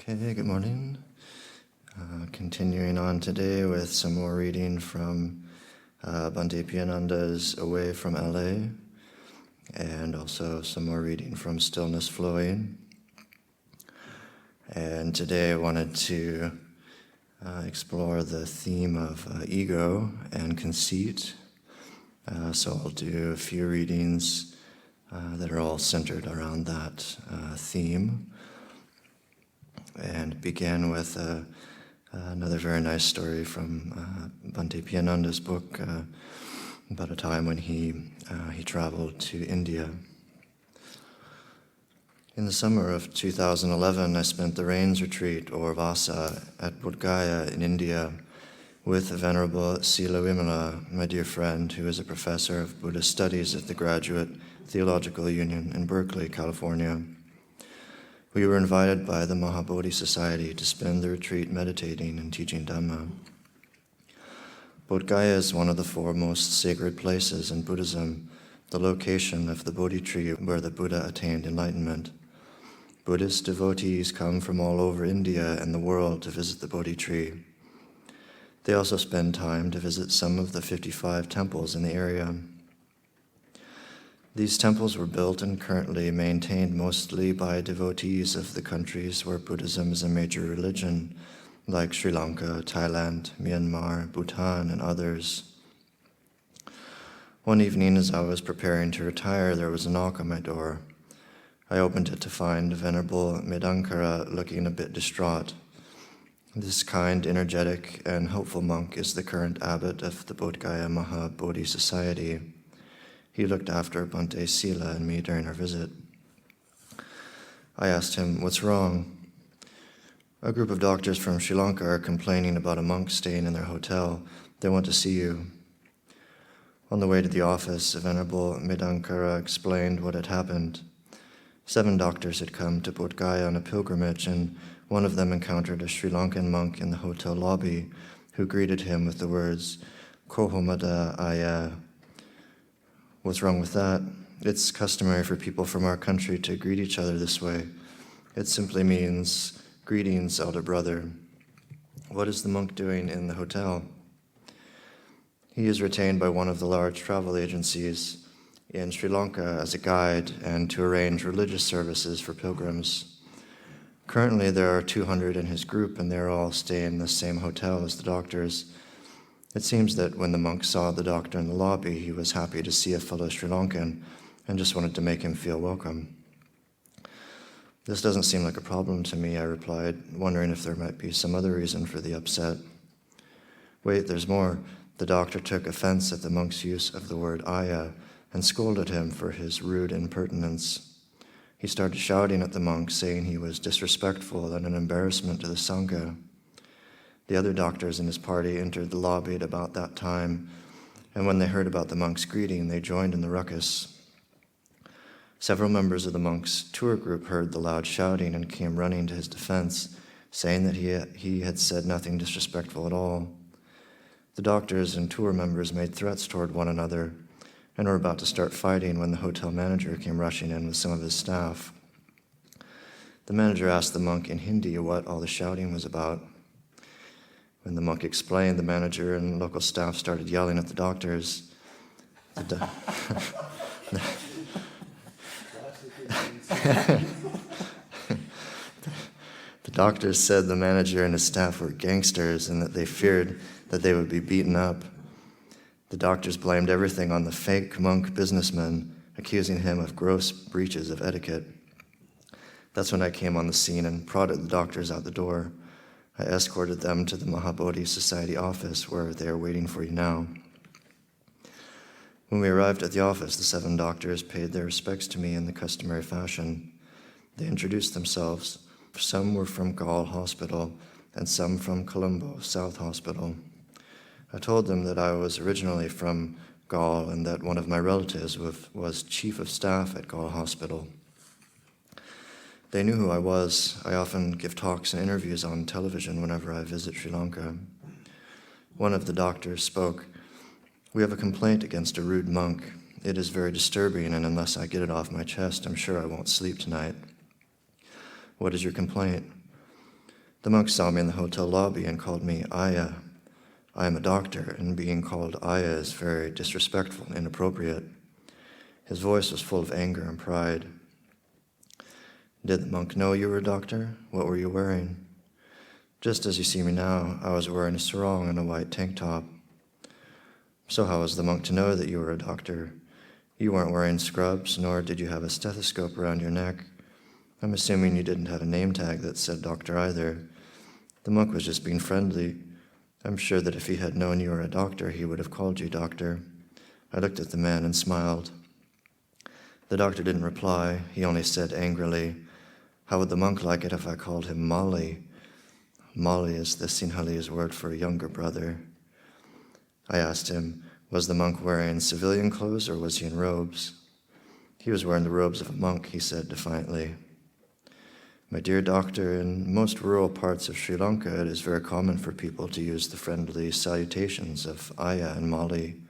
Okay, good morning. Continuing on today with some more reading from Bhante Piyananda's Away from LA, and also some more reading from Stillness Flowing. And today I wanted to explore the theme of ego and conceit. So I'll do a few readings that are all centered around that theme. And begin with another very nice story from Bhante Piyananda's book about a time when he traveled to India. In the summer of 2011, I spent the Rains Retreat, or Vasa, at Bodh Gaya in India with Venerable Sila Vimala, my dear friend, who is a professor of Buddhist studies at the Graduate Theological Union in Berkeley, California. We were invited by the Mahabodhi Society to spend the retreat meditating and teaching Dhamma. Bodh Gaya is one of the four most sacred places in Buddhism, the location of the Bodhi tree where the Buddha attained enlightenment. Buddhist devotees come from all over India and the world to visit the Bodhi tree. They also spend time to visit some of the 55 temples in the area. These temples were built and currently maintained mostly by devotees of the countries where Buddhism is a major religion, like Sri Lanka, Thailand, Myanmar, Bhutan, and others. One evening, as I was preparing to retire, there was a knock on my door. I opened it to find Venerable Medankara looking a bit distraught. This kind, energetic, and helpful monk is the current abbot of the Bodh Gaya Mahabodhi Society. He looked after Bhante Sila and me during our visit. I asked him, "What's wrong?" "A group of doctors from Sri Lanka are complaining about a monk staying in their hotel. They want to see you." On the way to the office, Venerable Medankara explained what had happened. 7 doctors had come to Bodh Gaya on a pilgrimage, and one of them encountered a Sri Lankan monk in the hotel lobby who greeted him with the words, "Kohomada Aya." "What's wrong with that? It's customary for people from our country to greet each other this way. It simply means, 'Greetings, elder brother.'" "What is the monk doing in the hotel?" "He is retained by one of the large travel agencies in Sri Lanka as a guide and to arrange religious services for pilgrims. Currently there are 200 in his group, and they're all staying in the same hotel as the doctors. It seems that when the monk saw the doctor in the lobby, he was happy to see a fellow Sri Lankan and just wanted to make him feel welcome." "This doesn't seem like a problem to me," I replied, wondering if there might be some other reason for the upset. "Wait, there's more. The doctor took offense at the monk's use of the word Aya and scolded him for his rude impertinence. He started shouting at the monk, saying he was disrespectful and an embarrassment to the Sangha. The other doctors in his party entered the lobby at about that time, and when they heard about the monk's greeting, they joined in the ruckus. Several members of the monk's tour group heard the loud shouting and came running to his defense, saying that he had said nothing disrespectful at all. The doctors and tour members made threats toward one another and were about to start fighting when the hotel manager came rushing in with some of his staff. The manager asked the monk in Hindi what all the shouting was about. When the monk explained, the manager and local staff started yelling at the doctors. The doctors said the manager and his staff were gangsters and that they feared that they would be beaten up. The doctors blamed everything on the fake monk businessman, accusing him of gross breaches of etiquette. That's when I came on the scene and prodded the doctors out the door. I escorted them to the Mahabodhi Society office, where they are waiting for you now. When we arrived at the office, the 7 doctors paid their respects to me in the customary fashion. They introduced themselves. Some were from Gaul Hospital, and some from Colombo South Hospital. I told them that I was originally from Gaul and that one of my relatives was chief of staff at Gaul Hospital. They knew who I was. I often give talks and interviews on television whenever I visit Sri Lanka. One of the doctors spoke. "We have a complaint against a rude monk. It is very disturbing, and unless I get it off my chest, I'm sure I won't sleep tonight." "What is your complaint?" The monk saw me in the hotel lobby and called me Aya. I am a doctor, and being called Aya is very disrespectful and inappropriate. His voice was full of anger and pride. Did the monk know you were a doctor? What were you wearing? Just as you see me now, I was wearing a sarong and a white tank top. So how was the monk to know that you were a doctor? You weren't wearing scrubs, nor did you have a stethoscope around your neck. I'm assuming you didn't have a name tag that said doctor either. The monk was just being friendly. I'm sure that if he had known you were a doctor, he would have called you doctor. I looked at the man and smiled. The doctor didn't reply. He only said angrily, "How would the monk like it if I called him Mali?" Mali is the Sinhalese word for a younger brother. I asked him, was the monk wearing civilian clothes or was he in robes? He was wearing the robes of a monk, he said defiantly. My dear doctor, in most rural parts of Sri Lanka, it is very common for people to use the friendly salutations of Aya and Mali,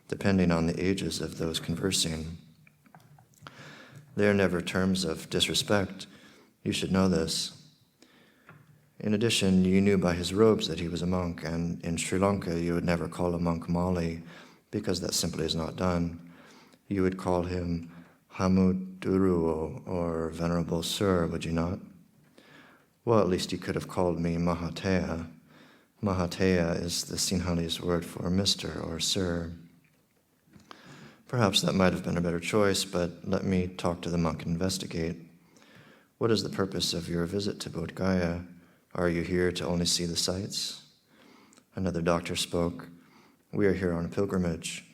depending on the ages of those conversing. They are never terms of disrespect. You should know this. In addition, you knew by his robes that he was a monk, and in Sri Lanka you would never call a monk Mali, because that simply is not done. You would call him Hamuduruo, or Venerable Sir, would you not? Well, at least you could have called me Mahathea. Mahathea is the Sinhalese word for Mr. or Sir. Perhaps that might have been a better choice, but let me talk to the monk and investigate. What is the purpose of your visit to Bodh Gaya? Are you here to only see the sights? Another doctor spoke. We are here on a pilgrimage.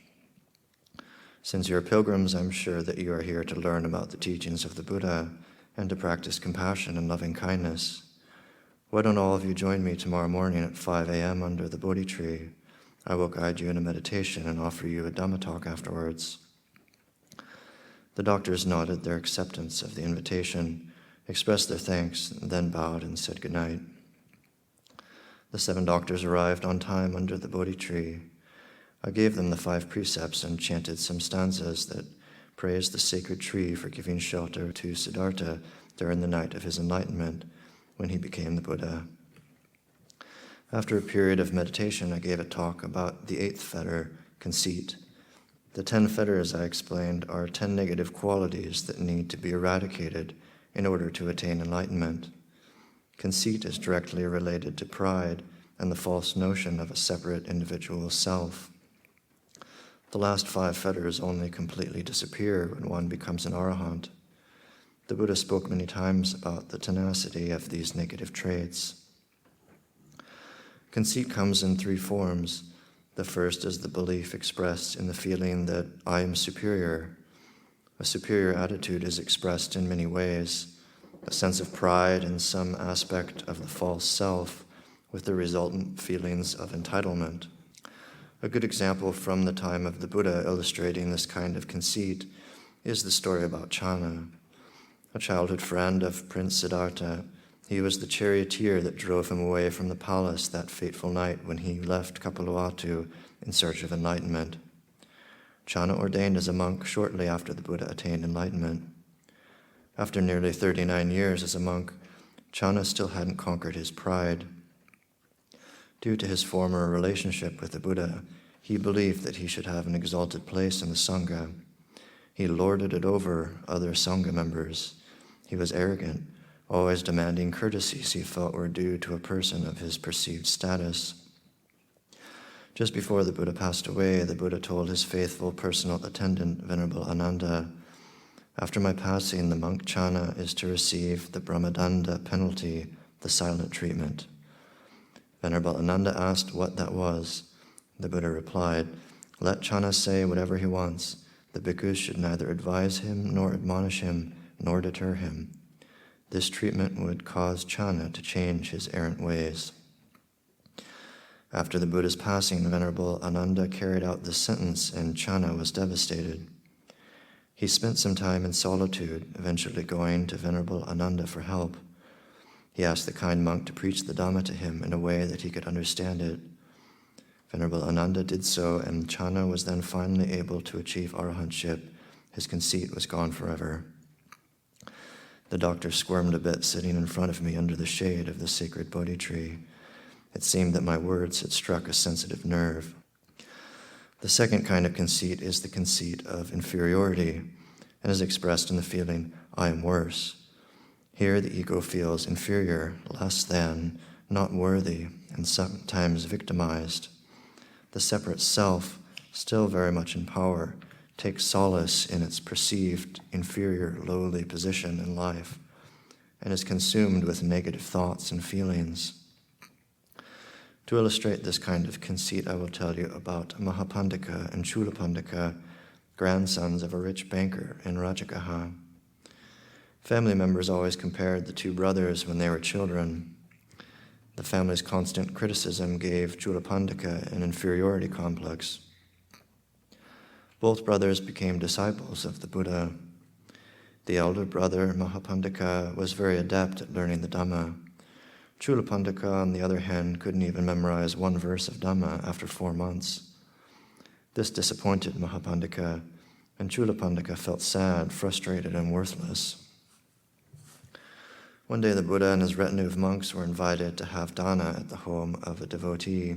Since you are pilgrims, I'm sure that you are here to learn about the teachings of the Buddha and to practice compassion and loving kindness. Why don't all of you join me tomorrow morning at 5 a.m. under the Bodhi tree? I will guide you in a meditation and offer you a Dhamma talk afterwards. The doctors nodded their acceptance of the invitation, expressed their thanks, then bowed and said good night. The 7 doctors arrived on time under the Bodhi tree. I gave them the 5 precepts and chanted some stanzas that praised the sacred tree for giving shelter to Siddhartha during the night of his enlightenment when he became the Buddha. After a period of meditation, I gave a talk about the 8th fetter, conceit. The 10 fetters, I explained, are 10 negative qualities that need to be eradicated in order to attain enlightenment. Conceit is directly related to pride and the false notion of a separate individual self. The last 5 fetters only completely disappear when one becomes an arahant. The Buddha spoke many times about the tenacity of these negative traits. Conceit comes in 3 forms. The first is the belief expressed in the feeling that I am superior. A superior attitude is expressed in many ways. A sense of pride in some aspect of the false self with the resultant feelings of entitlement. A good example from the time of the Buddha illustrating this kind of conceit is the story about Channa, a childhood friend of Prince Siddhartha. He was the charioteer that drove him away from the palace that fateful night when he left Kapilavatthu in search of enlightenment. Channa ordained as a monk shortly after the Buddha attained enlightenment. After nearly 39 years as a monk, Channa still hadn't conquered his pride. Due to his former relationship with the Buddha, he believed that he should have an exalted place in the Sangha. He lorded it over other Sangha members. He was arrogant, always demanding courtesies he felt were due to a person of his perceived status. Just before the Buddha passed away, the Buddha told his faithful personal attendant, Venerable Ananda, "After my passing, the monk Channa is to receive the Brahmadanda penalty, the silent treatment." Venerable Ananda asked what that was. The Buddha replied, "Let Channa say whatever he wants. The bhikkhus should neither advise him, nor admonish him, nor deter him. This treatment would cause Channa to change his errant ways." After the Buddha's passing, Venerable Ananda carried out this sentence, and Channa was devastated. He spent some time in solitude, eventually going to Venerable Ananda for help. He asked the kind monk to preach the Dhamma to him in a way that he could understand it. Venerable Ananda did so, and Channa was then finally able to achieve arahantship. His conceit was gone forever. The doctor squirmed a bit sitting in front of me under the shade of the sacred Bodhi tree. It seemed that my words had struck a sensitive nerve. The second kind of conceit is the conceit of inferiority and is expressed in the feeling, I am worse. Here the ego feels inferior, less than, not worthy, and sometimes victimized. The separate self, still very much in power, takes solace in its perceived inferior, lowly position in life and is consumed with negative thoughts and feelings. To illustrate this kind of conceit, I will tell you about Mahapandika and Chulapandika, grandsons of a rich banker in Rajagaha. Family members always compared the two brothers when they were children. The family's constant criticism gave Chulapandika an inferiority complex. Both brothers became disciples of the Buddha. The elder brother, Mahapandika, was very adept at learning the Dhamma. Chulapandika, on the other hand, couldn't even memorize one verse of Dhamma after 4 months. This disappointed Mahapandika, and Chulapandika felt sad, frustrated, and worthless. One day the Buddha and his retinue of monks were invited to have dana at the home of a devotee.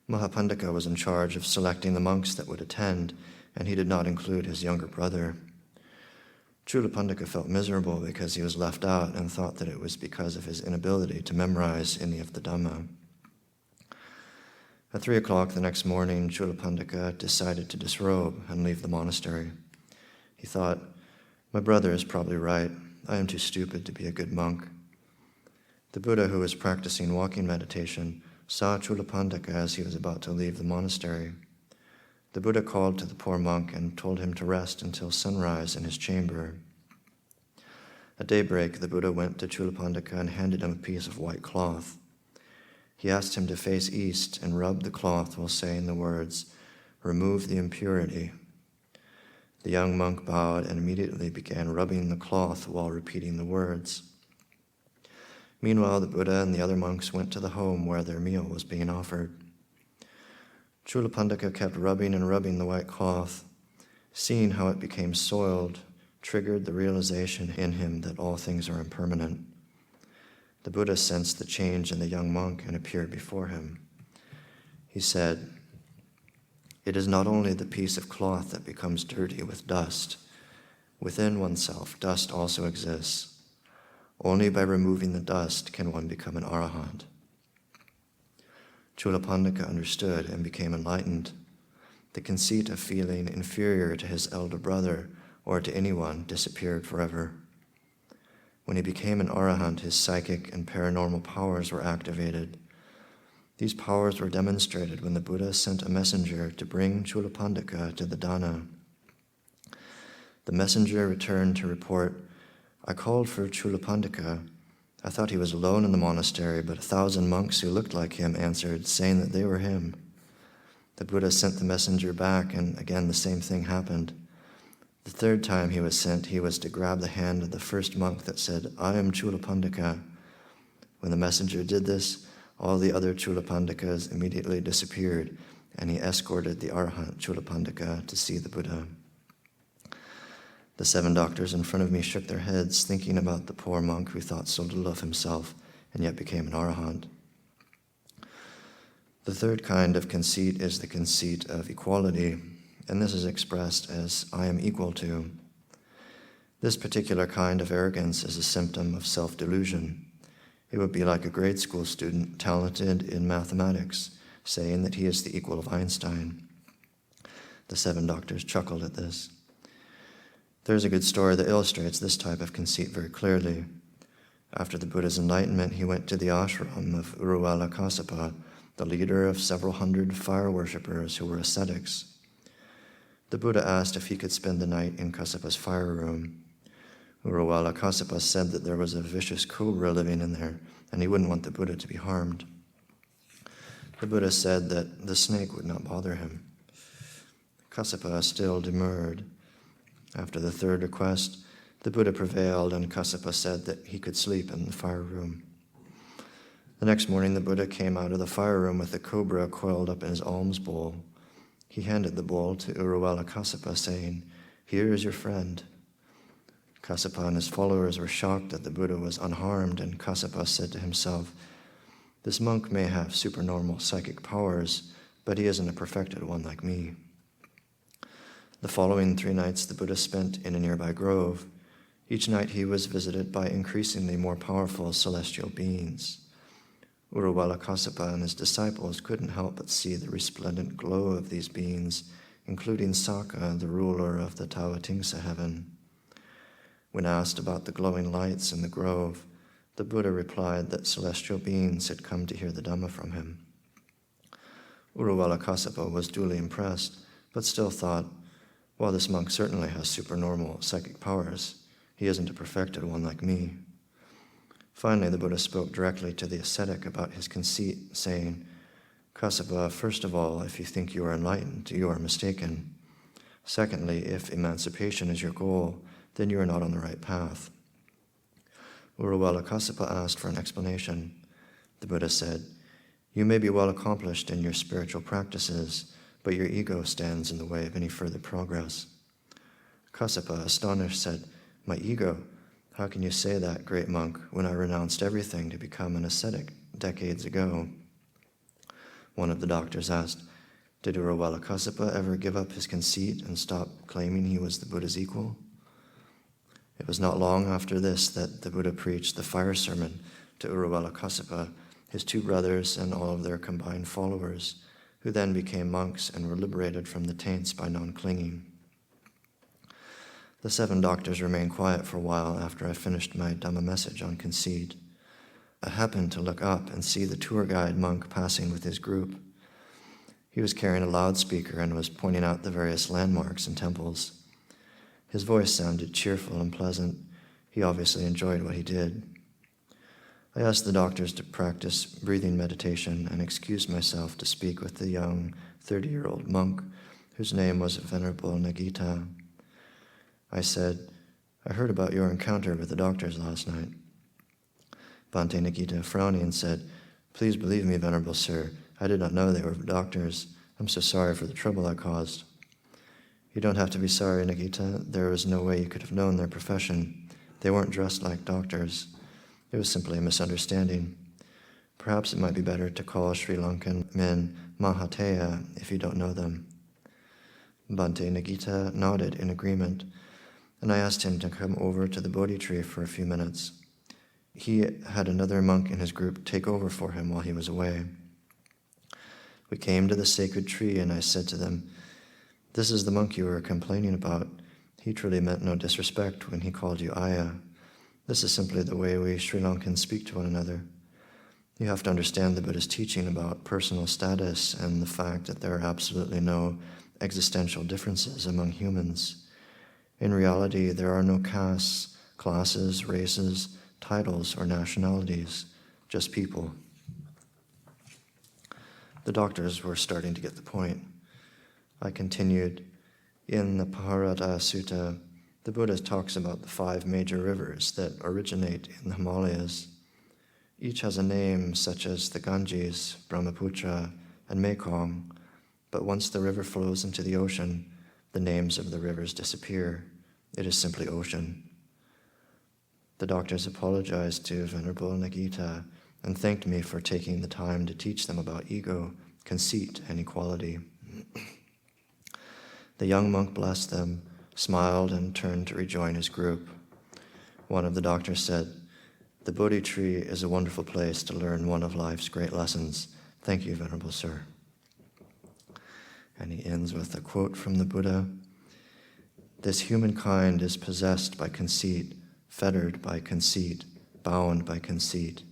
Mahapandika was in charge of selecting the monks that would attend, and he did not include his younger brother. Chulapandika felt miserable because he was left out and thought that it was because of his inability to memorize any of the Dhamma. At 3 o'clock the next morning, Chulapandika decided to disrobe and leave the monastery. He thought, my brother is probably right. I am too stupid to be a good monk. The Buddha, who was practicing walking meditation, saw Chulapandika as he was about to leave the monastery. The Buddha called to the poor monk and told him to rest until sunrise in his chamber. At daybreak, the Buddha went to Chulapandika and handed him a piece of white cloth. He asked him to face east and rub the cloth while saying the words, "Remove the impurity." The young monk bowed and immediately began rubbing the cloth while repeating the words. Meanwhile, the Buddha and the other monks went to the home where their meal was being offered. Chulapandika kept rubbing and rubbing the white cloth. Seeing how it became soiled triggered the realization in him that all things are impermanent. The Buddha sensed the change in the young monk and appeared before him. He said, "It is not only the piece of cloth that becomes dirty with dust. Within oneself, dust also exists. Only by removing the dust can one become an arahant." Chulapandika understood and became enlightened. The conceit of feeling inferior to his elder brother or to anyone disappeared forever. When he became an arahant, his psychic and paranormal powers were activated. These powers were demonstrated when the Buddha sent a messenger to bring Chulapandika to the dana. The messenger returned to report, "I called for Chulapandika. I thought he was alone in the monastery, but 1,000 monks who looked like him answered, saying that they were him." The Buddha sent the messenger back, and again the same thing happened. The third time he was sent, he was to grab the hand of the first monk that said, "I am Chulapandika." When the messenger did this, all the other Chulapandikas immediately disappeared, and he escorted the arahant Chulapandika to see the Buddha. The 7 doctors in front of me shook their heads, thinking about the poor monk who thought so little of himself and yet became an arahant. The third kind of conceit is the conceit of equality, and this is expressed as "I am equal to." This particular kind of arrogance is a symptom of self-delusion. It would be like a grade school student talented in mathematics, saying that he is the equal of Einstein. The 7 doctors chuckled at this. There's a good story that illustrates this type of conceit very clearly. After the Buddha's enlightenment, he went to the ashram of Uruvala Kassapa, the leader of several hundred fire worshippers who were ascetics. The Buddha asked if he could spend the night in Kassapa's fire room. Uruvala Kassapa said that there was a vicious cobra living in there, and he wouldn't want the Buddha to be harmed. The Buddha said that the snake would not bother him. Kassapa still demurred. After the third request, the Buddha prevailed, and Kassapa said that he could sleep in the fire room. The next morning, the Buddha came out of the fire room with the cobra coiled up in his alms bowl. He handed the bowl to Uruvala Kassapa, saying, "Here is your friend." Kassapa and his followers were shocked that the Buddha was unharmed, and Kassapa said to himself, "This monk may have supernormal psychic powers, but he isn't a perfected one like me." The following 3 nights the Buddha spent in a nearby grove. Each night he was visited by increasingly more powerful celestial beings. Uruvela Kassapa and his disciples couldn't help but see the resplendent glow of these beings, including Saka, the ruler of the Tawatingsa heaven. When asked about the glowing lights in the grove, the Buddha replied that celestial beings had come to hear the Dhamma from him. Uruvela Kassapa was duly impressed, but still thought, "While this monk certainly has supernormal psychic powers, he isn't a perfected one like me." Finally, the Buddha spoke directly to the ascetic about his conceit, saying, "Kassapa, first of all, if you think you are enlightened, you are mistaken. Secondly, if emancipation is your goal, then you are not on the right path." Uruvela Kassapa asked for an explanation. The Buddha said, "You may be well accomplished in your spiritual practices, but your ego stands in the way of any further progress." Kassapa, astonished, said, "My ego? How can you say that, great monk, when I renounced everything to become an ascetic decades ago?" One of the doctors asked, "Did Uruvela Kassapa ever give up his conceit and stop claiming he was the Buddha's equal?" It was not long after this that the Buddha preached the fire sermon to Uruvela Kassapa, his 2 brothers, and all of their combined followers, who then became monks and were liberated from the taints by non-clinging. The 7 doctors remained quiet for a while after I finished my Dhamma message on conceit. I happened to look up and see the tour guide monk passing with his group. He was carrying a loudspeaker and was pointing out the various landmarks and temples. His voice sounded cheerful and pleasant. He obviously enjoyed what he did. I asked the doctors to practice breathing meditation and excused myself to speak with the young 30-year-old monk, whose name was Venerable Nagita. I said, "I heard about your encounter with the doctors last night." Bhante Nagita, frowning, said, "Please believe me, Venerable Sir, I did not know they were doctors. I'm so sorry for the trouble I caused." "You don't have to be sorry, Nagita. There was no way you could have known their profession. They weren't dressed like doctors. It was simply a misunderstanding. Perhaps it might be better to call Sri Lankan men Mahathaya if you don't know them." Bhante Nagita nodded in agreement, and I asked him to come over to the Bodhi tree for a few minutes. He had another monk in his group take over for him while he was away. We came to the sacred tree, and I said to them, "This is the monk you were complaining about. He truly meant no disrespect when he called you Ayah. This is simply the way we Sri Lankans speak to one another. You have to understand the Buddha's teaching about personal status and the fact that there are absolutely no existential differences among humans. In reality, there are no castes, classes, races, titles, or nationalities, just people." The doctors were starting to get the point. I continued, "In the Paharata Sutta, the Buddha talks about the 5 major rivers that originate in the Himalayas. Each has a name such as the Ganges, Brahmaputra, and Mekong, but once the river flows into the ocean, the names of the rivers disappear. It is simply ocean." The doctors apologized to Venerable Nagita and thanked me for taking the time to teach them about ego, conceit, and equality. The young monk blessed them, smiled, and turned to rejoin his group. One of the doctors said, "The Bodhi tree is a wonderful place to learn one of life's great lessons. Thank you, Venerable Sir." And he ends with a quote from the Buddha, "This humankind is possessed by conceit, fettered by conceit, bound by conceit.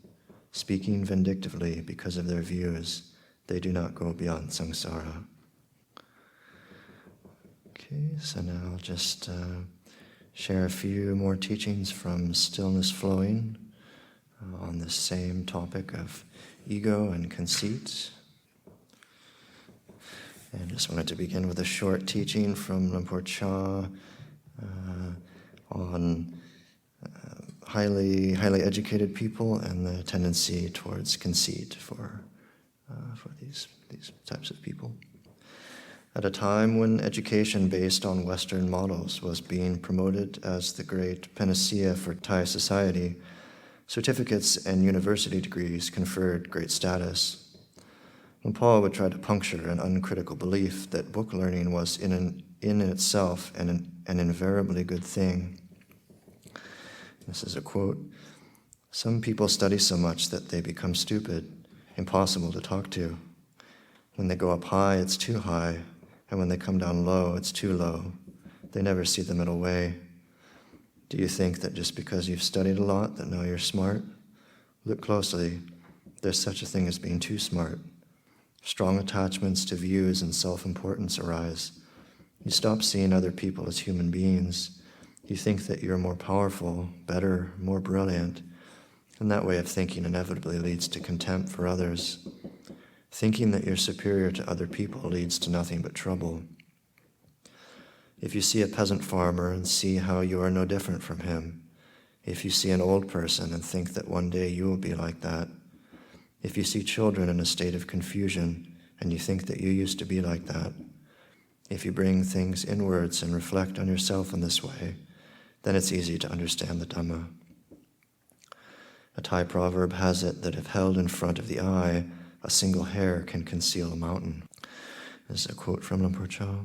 Speaking vindictively because of their views, they do not go beyond samsara." Okay, so now I'll just share a few more teachings from Stillness Flowing on the same topic of ego and conceit. And just wanted to begin with a short teaching from Lumpur Cha on highly educated people and the tendency towards conceit for these types of people. At a time when education based on Western models was being promoted as the great panacea for Thai society, certificates and university degrees conferred great status. When Paul would try to puncture an uncritical belief that book learning was in itself an invariably good thing. This is a quote. "Some people study so much that they become stupid, impossible to talk to. When they go up high, it's too high, and when they come down low, it's too low. They never see the middle way. Do you think that just because you've studied a lot that now you're smart? Look closely. There's such a thing as being too smart. Strong attachments to views and self-importance arise. You stop seeing other people as human beings. You think that you're more powerful, better, more brilliant, and that way of thinking inevitably leads to contempt for others. Thinking that you're superior to other people leads to nothing but trouble. If you see a peasant farmer and see how you are no different from him, if you see an old person and think that one day you will be like that, if you see children in a state of confusion and you think that you used to be like that, if you bring things inwards and reflect on yourself in this way, then it's easy to understand the Dhamma. A Thai proverb has it that if held in front of the eye, a single hair can conceal a mountain." This is a quote from Luang Por Chah.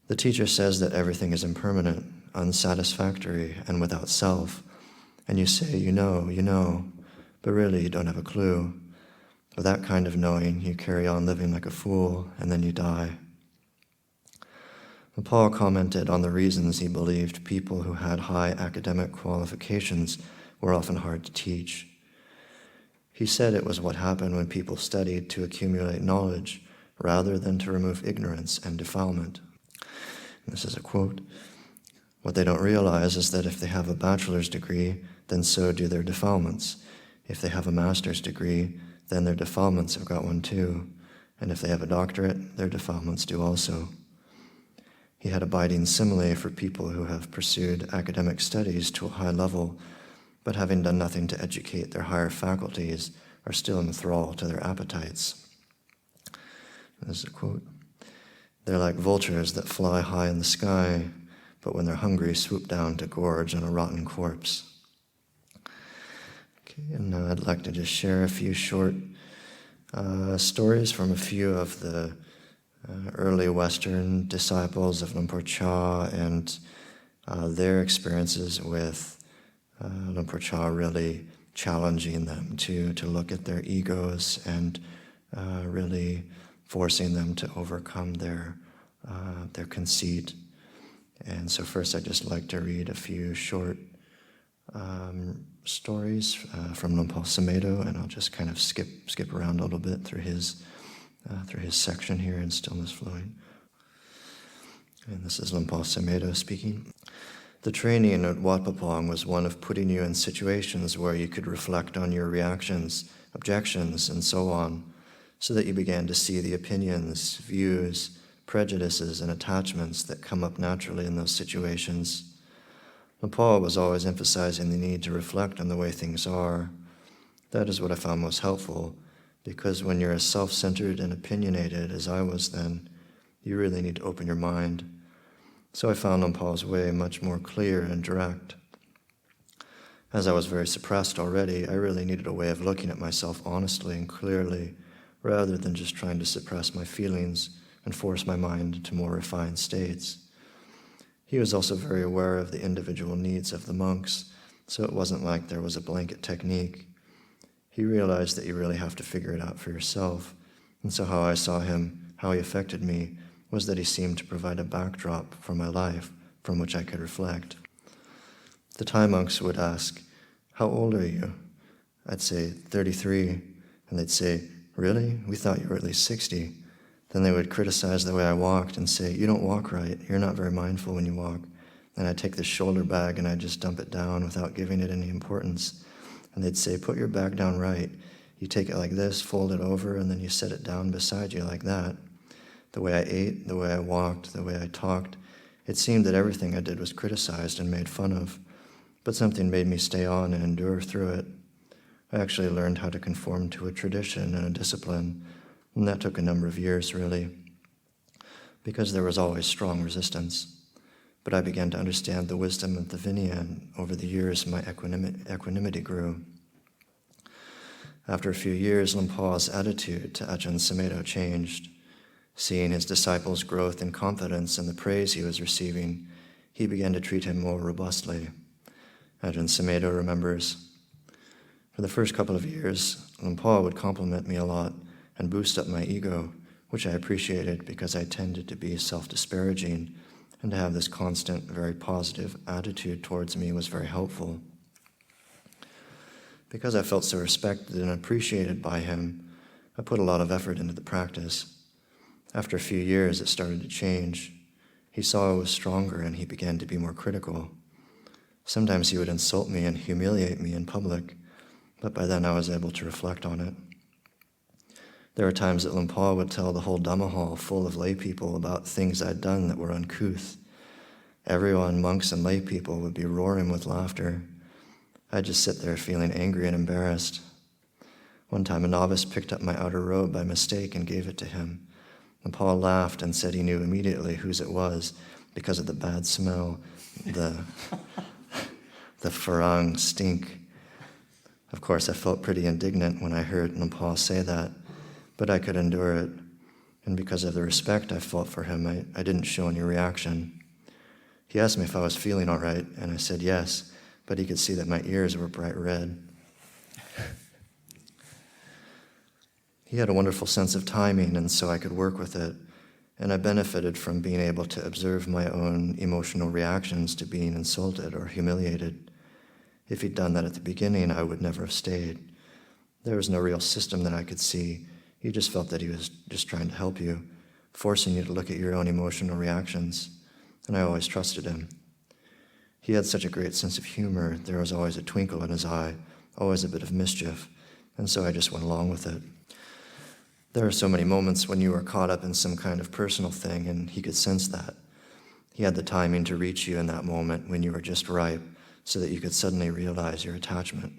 The teacher says that everything is impermanent, unsatisfactory, and without self, and you say, you know, but really you don't have a clue. With that kind of knowing, you carry on living like a fool, and then you die. And Paul commented on the reasons he believed people who had high academic qualifications were often hard to teach. He said it was what happened when people studied to accumulate knowledge rather than to remove ignorance and defilement. And this is a quote. "What they don't realize is that if they have a bachelor's degree, then so do their defilements. If they have a master's degree, then their defilements have got one too. And if they have a doctorate, their defilements do also." He had a biting simile for people who have pursued academic studies to a high level, but having done nothing to educate their higher faculties, are still in thrall to their appetites. This is a quote. "They're like vultures that fly high in the sky, but when they're hungry, swoop down to gorge on a rotten corpse." Okay, and now I'd like to just share a few short stories from a few of the early Western disciples of Luang Por Chah and their experiences with Luang Por Chah really challenging them to look at their egos and really forcing them to overcome their conceit. And so first I'd just like to read a few short stories from Luang Por Sumedho, and I'll just kind of skip around a little bit through his section here in Stillness Flowing. And this is Luang Por Sumedho speaking. "The training at Wat Papong was one of putting you in situations where you could reflect on your reactions, objections, and so on, so that you began to see the opinions, views, prejudices, and attachments that come up naturally in those situations. Luang Por was always emphasizing the need to reflect on the way things are. That is what I found most helpful, because when you're as self-centered and opinionated as I was then, you really need to open your mind. So I found Luang Por's way much more clear and direct. As I was very suppressed already, I really needed a way of looking at myself honestly and clearly, rather than just trying to suppress my feelings and force my mind into more refined states. He was also very aware of the individual needs of the monks, so it wasn't like there was a blanket technique. He realized that you really have to figure it out for yourself, and so how I saw him, how he affected me, was that he seemed to provide a backdrop for my life from which I could reflect. The Thai monks would ask, 'How old are you?' I'd say, 33, and they'd say, 'Really? We thought you were at least 60. Then they would criticize the way I walked and say, 'You don't walk right. You're not very mindful when you walk.' And I'd take this shoulder bag and I'd just dump it down without giving it any importance. And they'd say, 'Put your bag down right. You take it like this, fold it over, and then you set it down beside you like that.' The way I ate, the way I walked, the way I talked, it seemed that everything I did was criticized and made fun of. But something made me stay on and endure through it. I actually learned how to conform to a tradition and a discipline, and that took a number of years, really. because there was always strong resistance. But I began to understand the wisdom of the Vinaya, and over the years my equanimity grew. After a few years, Lumpaw's attitude to Ajahn Sudhiro changed. Seeing his disciples' growth in confidence and the praise he was receiving, he began to treat him more robustly. Ajahn Sudhiro remembers, "For the first couple of years, Lumpaw would compliment me a lot and boost up my ego, which I appreciated because I tended to be self-disparaging, and to have this constant, very positive attitude towards me was very helpful. Because I felt so respected and appreciated by him, I put a lot of effort into the practice. After a few years, it started to change. He saw I was stronger and he began to be more critical. Sometimes he would insult me and humiliate me in public, but by then I was able to reflect on it. There were times that Lumpawr would tell the whole Dhamma hall full of lay people about things I'd done that were uncouth. Everyone, monks and lay people, would be roaring with laughter. I'd just sit there feeling angry and embarrassed. One time a novice picked up my outer robe by mistake and gave it to him. Lumpawr laughed and said he knew immediately whose it was because of the bad smell, the farang stink. Of course, I felt pretty indignant when I heard Lumpawr say that, but I could endure it. And because of the respect I felt for him, I didn't show any reaction. He asked me if I was feeling all right, and I said yes, but he could see that my ears were bright red. He had a wonderful sense of timing, and so I could work with it, and I benefited from being able to observe my own emotional reactions to being insulted or humiliated. If he'd done that at the beginning, I would never have stayed. There was no real system that I could see. He just felt that he was just trying to help you, forcing you to look at your own emotional reactions, and I always trusted him. He had such a great sense of humor. There was always a twinkle in his eye, always a bit of mischief, and so I just went along with it. There are so many moments when you are caught up in some kind of personal thing, and he could sense that. He had the timing to reach you in that moment when you were just ripe, so that you could suddenly realize your attachment.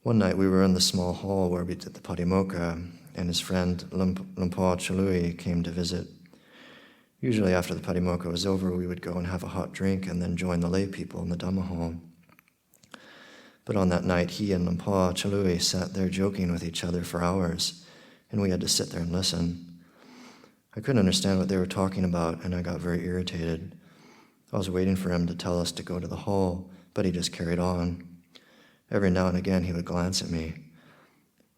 One night we were in the small hall where we did the Patimokkha, and his friend Lumpawr Chalui came to visit. Usually after the Patimokkha was over, we would go and have a hot drink and then join the lay people in the Dhamma hall. But on that night, he and Lumpawr Chalui sat there joking with each other for hours, and we had to sit there and listen. I couldn't understand what they were talking about, and I got very irritated. I was waiting for him to tell us to go to the hall, but he just carried on. Every now and again, he would glance at me.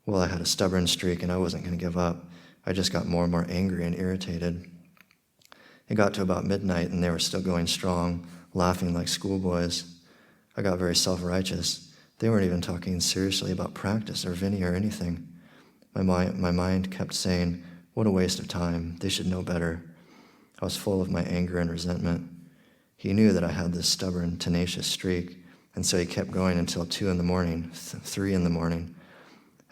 Well, I had a stubborn streak, and I wasn't going to give up. I just got more and more angry and irritated. It got to about midnight, and they were still going strong, laughing like schoolboys. I got very self-righteous. They weren't even talking seriously about practice or Vinaya or anything. My mind kept saying, what a waste of time. They should know better. I was full of my anger and resentment. He knew that I had this stubborn, tenacious streak, and so he kept going until 2 in the morning, 3 in the morning.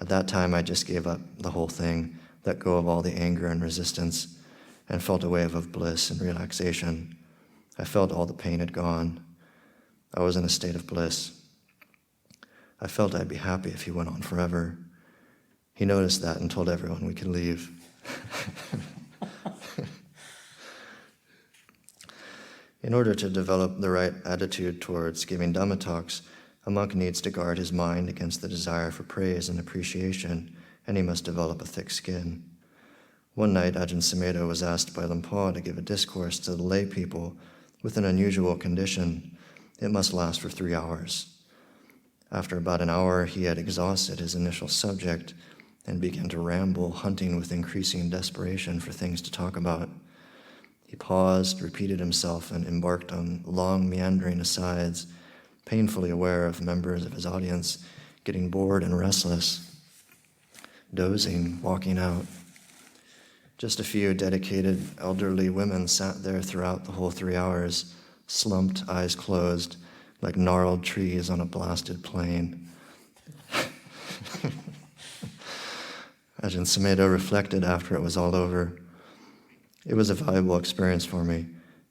At that time, I just gave up the whole thing, let go of all the anger and resistance, and felt a wave of bliss and relaxation. I felt all the pain had gone. I was in a state of bliss. I felt I'd be happy if he went on forever. He noticed that and told everyone we could leave. In order to develop the right attitude towards giving Dhamma talks, a monk needs to guard his mind against the desire for praise and appreciation, and he must develop a thick skin. One night, Ajahn Sudhiro was asked by Lumpawr to give a discourse to the lay people with an unusual condition. It must last for 3 hours. After about an hour, he had exhausted his initial subject and began to ramble, hunting with increasing desperation for things to talk about. He paused, repeated himself, and embarked on long, meandering asides, painfully aware of members of his audience getting bored and restless, dozing, walking out. Just a few dedicated elderly women sat there throughout the whole 3 hours, slumped, eyes closed, like gnarled trees on a blasted plain. Ajahn Sudhiro reflected after it was all over. It was a valuable experience for me.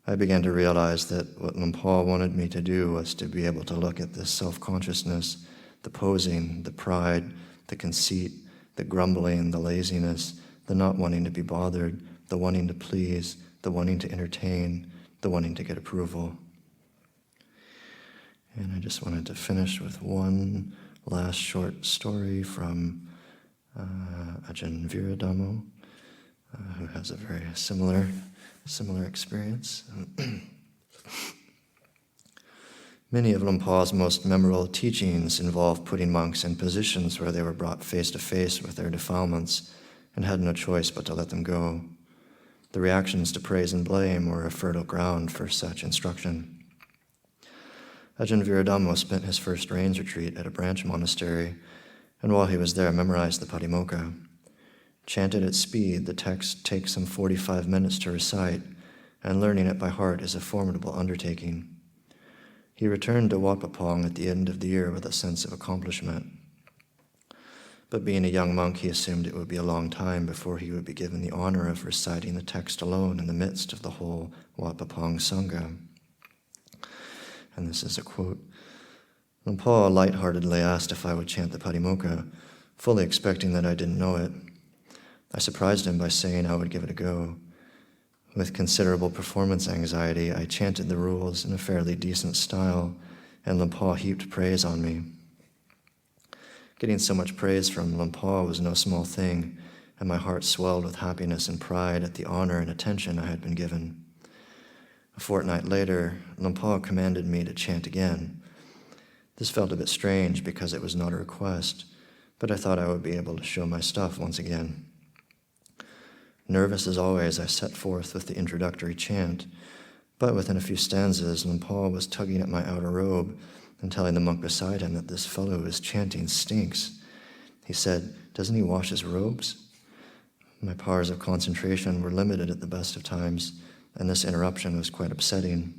I began to realize that what Lumpawr wanted me to do was to be able to look at this self-consciousness, the posing, the pride, the conceit, the grumbling, the laziness, the not wanting to be bothered, the wanting to please, the wanting to entertain, the wanting to get approval. And I just wanted to finish with one last short story from Ajahn Viradamo, who has a very similar experience. Many of Lumpur's most memorable teachings involved putting monks in positions where they were brought face to face with their defilements and had no choice but to let them go. The reactions to praise and blame were a fertile ground for such instruction. Ajahn Viradamo spent his first rains retreat at a branch monastery, and while he was there memorized the Patimokkha. Chanted at speed, the text takes some 45 minutes to recite, and learning it by heart is a formidable undertaking. He returned to Wat Pah at the end of the year with a sense of accomplishment. But being a young monk, he assumed it would be a long time before he would be given the honor of reciting the text alone in the midst of the whole Wat Pah Sangha. And this is a quote. Lumpur lightheartedly asked if I would chant the Patimokkha, fully expecting that I didn't know it. I surprised him by saying I would give it a go. With considerable performance anxiety, I chanted the rules in a fairly decent style, and Lumpur heaped praise on me. Getting so much praise from Lumpur was no small thing, and my heart swelled with happiness and pride at the honor and attention I had been given. A fortnight later, Lumpur commanded me to chant again. This felt a bit strange because it was not a request, but I thought I would be able to show my stuff once again. Nervous as always, I set forth with the introductory chant, but within a few stanzas, Lumpur was tugging at my outer robe and telling the monk beside him that this fellow who is chanting stinks. He said, "Doesn't he wash his robes?" My powers of concentration were limited at the best of times, and this interruption was quite upsetting.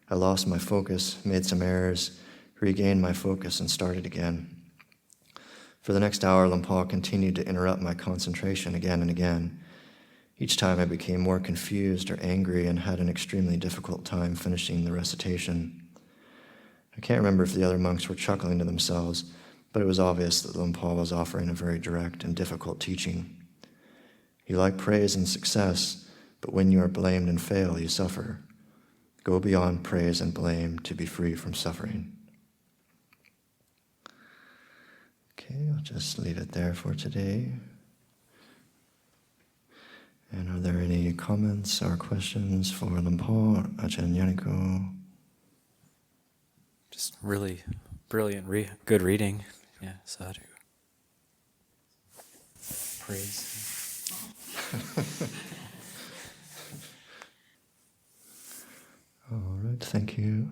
I lost my focus, made some errors, regained my focus, and started again. For the next hour, Lumpur continued to interrupt my concentration again and again. Each time I became more confused or angry and had an extremely difficult time finishing the recitation. I can't remember if the other monks were chuckling to themselves, but it was obvious that Lumpur was offering a very direct and difficult teaching. You like praise and success, but when you are blamed and fail, you suffer. Go beyond praise and blame to be free from suffering. Okay, I'll just leave it there for today. And are there any comments or questions for Lumpur, Ajahn Yaniko? Just really brilliant, good reading. Yeah, sadhu. Praise. All right, thank you.